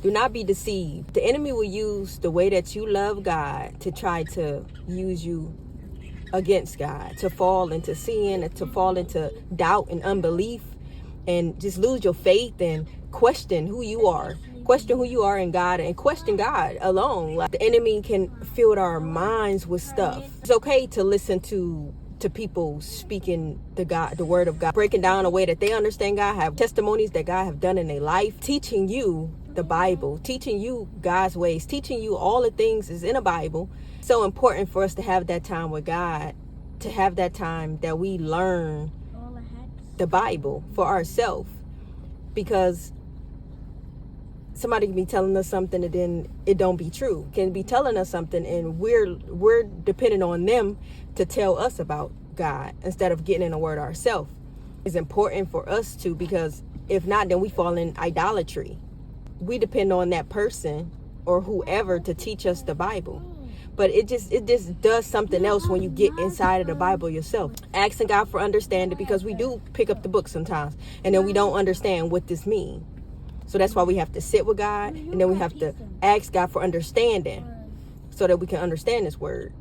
Do not be deceived. The enemy will use the way that you love God to try to use you against God, to fall into sin, to fall into doubt and unbelief, and just lose your faith and question who you are. Question who you are in God and question God alone. Like, the enemy can fill our minds with stuff. It's okay to listen to people speaking the word of God, breaking down a way that they understand God, have testimonies that God have done in their life, teaching you the Bible, teaching you God's ways, teaching you all the things is in the Bible. So important for us to have that time with God, to have that time that we learn the Bible for ourselves, because somebody can be telling us something and then it don't be true. Can be telling us something and we're dependent on them to tell us about God instead of getting in the word ourselves. It's important for us to, because if not, then we fall in idolatry. We depend on that person or whoever to teach us the Bible. But it just does something else when you get inside of the Bible yourself. Asking God for understanding, because we do pick up the book sometimes and then we don't understand what this means. So that's why we have to sit with God, and then we have to ask God for understanding so that we can understand His word.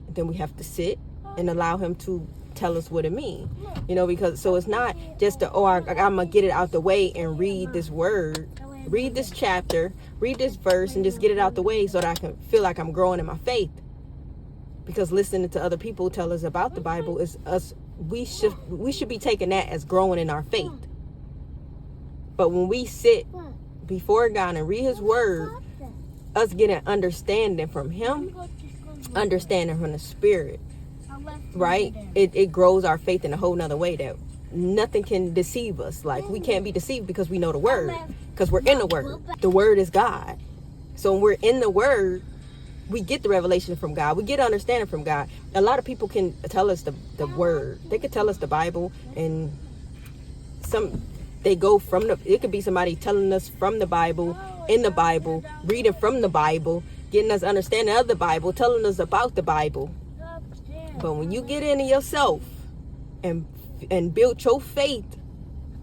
Then we have to sit and allow Him to tell us what it means. Because so it's not just I'm going to get it out the way and read this word, read this chapter, read this verse, and just get it out the way so that I can feel like I'm growing in my faith. Because listening to other people tell us about the Bible is us. We should be taking that as growing in our faith. But when we sit before God and read His word, us getting understanding from Him, understanding from the Spirit, right? It grows our faith in a whole nother way that nothing can deceive us. Like, we can't be deceived because we know the word, because we're in the word. The word is God. So when we're in the word, we get the revelation from God. We get understanding from God. A lot of people can tell us the word. They could tell us the Bible, and they go from it could be somebody telling us from the Bible, in the Bible, reading from the Bible, getting us understanding of the Bible, telling us about the Bible. But when you get into yourself and build your faith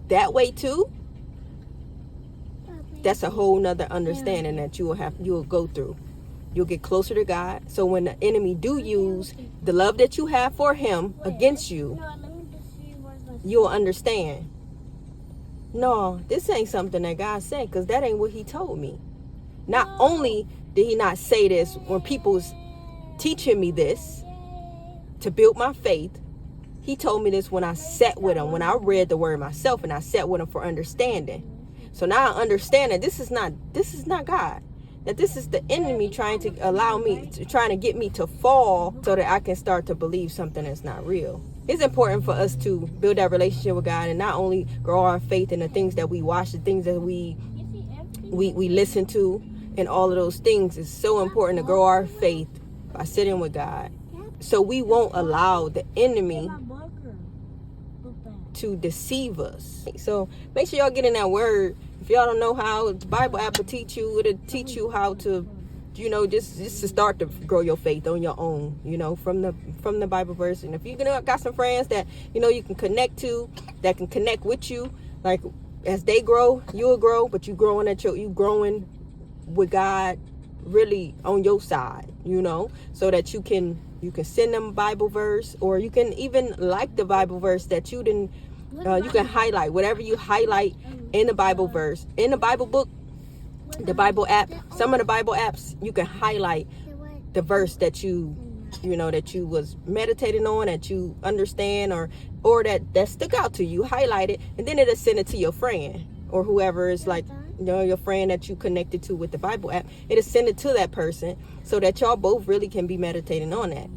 that way too, that's a whole nother understanding that you'll go through. You'll get closer to God. So when the enemy do use the love that you have for Him against you, you'll understand. No, this ain't something that God said, because that ain't what He told me. Not only did He not say this when people's teaching me this to build my faith, He told me this when I sat with Him, when I read the word myself and I sat with Him for understanding. So now I understand that this is not God. That this is the enemy trying to get me to fall so that I can start to believe something that's not real. It's important for us to build that relationship with God and not only grow our faith in the things that we watch, the things that we listen to, and all of those things. It's so important to grow our faith by sitting with God, so we won't allow the enemy to deceive us. So make sure y'all get in that word. If y'all don't know how, the Bible app will teach you. It'll teach you how to, just to start to grow your faith on your own, from the Bible verse. And if you got some friends that, you can connect to, that can connect with you, like as they grow, you'll grow, but you growing with God really on your side, so that you can send them a Bible verse, or you can even like the Bible verse that you didn't, you can highlight whatever you highlight in the Bible verse, in the Bible book, the Bible app. Some of the Bible apps, you can highlight the verse that you was meditating on, that you understand, or that stuck out to you. Highlight it, and then it'll send it to your friend or whoever is like, your friend that you connected to with the Bible app. It'll send it to that person so that y'all both really can be meditating on that.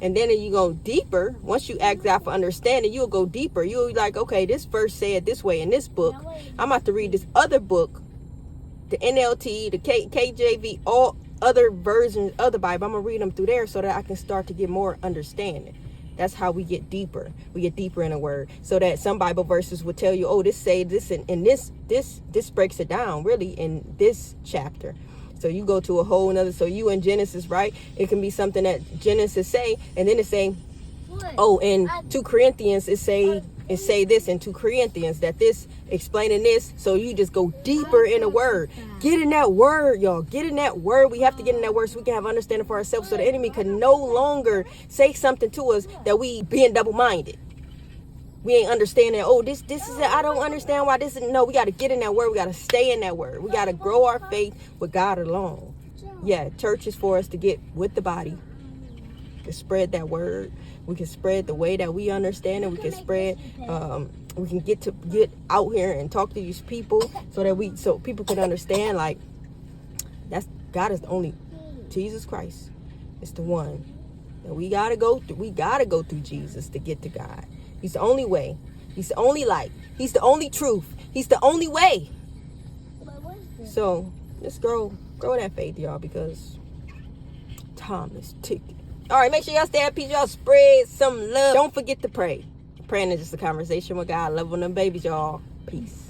And then you go deeper. Once you ask God for understanding, you'll go deeper. You'll be like, okay, this verse said this way in this book. I'm about to read this other book, the NLT, the KJV, all other versions of the Bible. I'm going to read them through there so that I can start to get more understanding. That's how we get deeper. We get deeper in the word, so that some Bible verses will tell you, oh, this say this, and this breaks it down really in this chapter. So you go to a whole nother, so you in Genesis, right? It can be something that Genesis say, and then it say, oh, in 2 Corinthians, it say and say this in 2 Corinthians, that this explaining this, so you just go deeper in the word. Get in that word, y'all. Get in that word. We have to get in that word so we can have understanding for ourselves, so the enemy can no longer say something to us that we being double-minded. We ain't understanding, oh, this is it. I don't understand why this is. No, we got to get in that word. We got to stay in that word. We got to grow our faith with God alone. Yeah, church is for us to get with the body, to spread that word. We can spread the way that we understand it. We can spread, we can get out here and talk to these people so people can understand, like, that's God is the only, Jesus Christ is the one that we got to go through. We got to go through Jesus to get to God. He's the only way. He's the only light. He's the only truth. He's the only way. So let's grow that faith, y'all, because time is ticking. All right, make sure y'all stay at peace. Y'all spread some love. Don't forget to pray. Praying is just a conversation with God. Love on them babies, y'all. Peace.